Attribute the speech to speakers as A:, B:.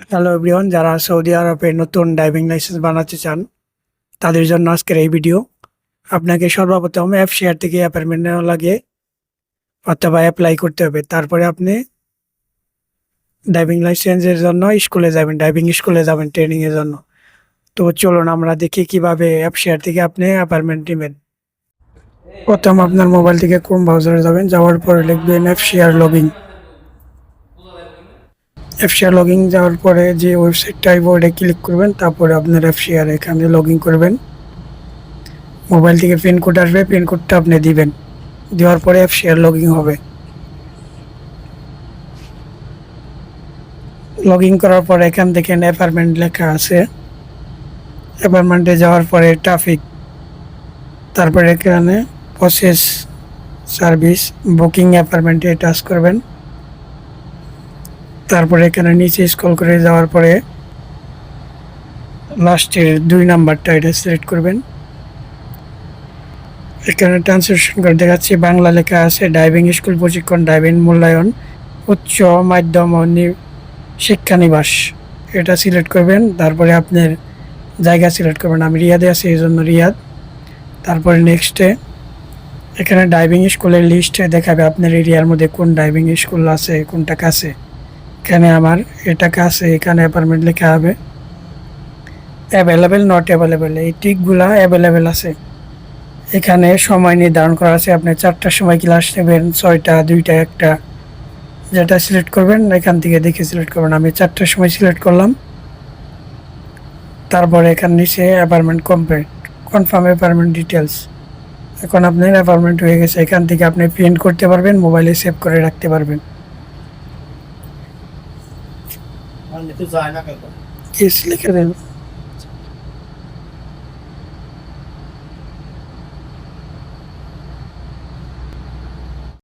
A: Hello everyone, যারা Saudi আরবে নতুন ড্রাইভিং লাইসেন্স বানাতে চান তাদের জন্য আজকের এই ভিডিও। আপনাকে সর্বপ্রথম অ্যাপ শেয়ার থেকে অ্যাপয়েন্টমেন্ট নেওয়া লাগে অথবা অ্যাপ্লাই করতে হবে। তারপরে আপনি ড্রাইভিং লাইসেন্সের জন্য স্কুলে যাবেন, ড্রাইভিং স্কুলে যাবেন ট্রেনিংয়ের জন্য। তো চলুন আমরা দেখি কিভাবে অ্যাপ শেয়ার থেকে আপনি অ্যাপয়েন্টমেন্ট নেবেন। প্রথম আপনার মোবাইল থেকে ক্রোম ব্রাউজারে যাবেন, যাওয়ার পরে লিখবেন app share login. App share login যাওয়ার পরে যে ওয়েবসাইটটা আইব ওটা ক্লিক করবেন, তারপরে আপনার অ্যাপ শেয়ার এখানে লগ ইন করবেন। মোবাইল থেকে পিনকোড আসবে, পিনকোডটা আপনি দিবেন, দেওয়ার পরে অ্যাপ শেয়ার লগ ইন হবে। লগ ইন করার পরে এখান থেকে অ্যাপার্টমেন্ট লেখা আছে, অ্যাপার্টমেন্টে যাওয়ার পরে ট্রাফিক, তারপরে এখানে প্রসেস সার্ভিস বুকিং অ্যাপার্টমেন্টে টাচ করবেন। তারপরে এখানে নিচে স্ক্রল করে যাওয়ার পরে লাস্টের 2 নাম্বারটা এটা সিলেক্ট করবেন। এখানে ট্রান্সলেশন করে দেখাচ্ছি, বাংলা লেখা আছে ড্রাইভিং স্কুল প্রশিক্ষণ, ড্রাইভিং মূল্যায়ন, উচ্চ মাধ্যম ও শিক্ষানিবাস, এটা সিলেক্ট করবেন। তারপরে আপনার জায়গা সিলেক্ট করবেন, আমি রিয়াদে আছি এই জন্য রিয়াদ। তারপরে নেক্সটে এখানে ড্রাইভিং স্কুলের লিস্টে দেখাবে আপনার এরিয়ার মধ্যে কোন ড্রাইভিং স্কুল আছে, কোনটা কাছে। এখানে আমার এটা কাছে, এখানে অ্যাপার্টমেন্ট লেখা হবে। অ্যাভেলেবেল নট অ্যাভেলেবেল, এই টিকগুলা অ্যাভেলেবেল আছে। এখানে সময় নির্ধারণ করা আছে, আপনি 4টার সময় ক্লাস নেবেন, 6টা, 2টা, 1টা, যেটা সিলেক্ট করবেন এখান থেকে দেখে সিলেক্ট করবেন। আমি 4টার সময় সিলেক্ট করলাম। তারপরে এখান নিচে apartment complete, confirm apartment details. এখন আপনার অ্যাপার্টমেন্ট হয়ে গেছে। এখান থেকে আপনি প্রিন্ট করতে পারবেন, মোবাইলে সেভ করে রাখতে পারবেন। লিখে দেন।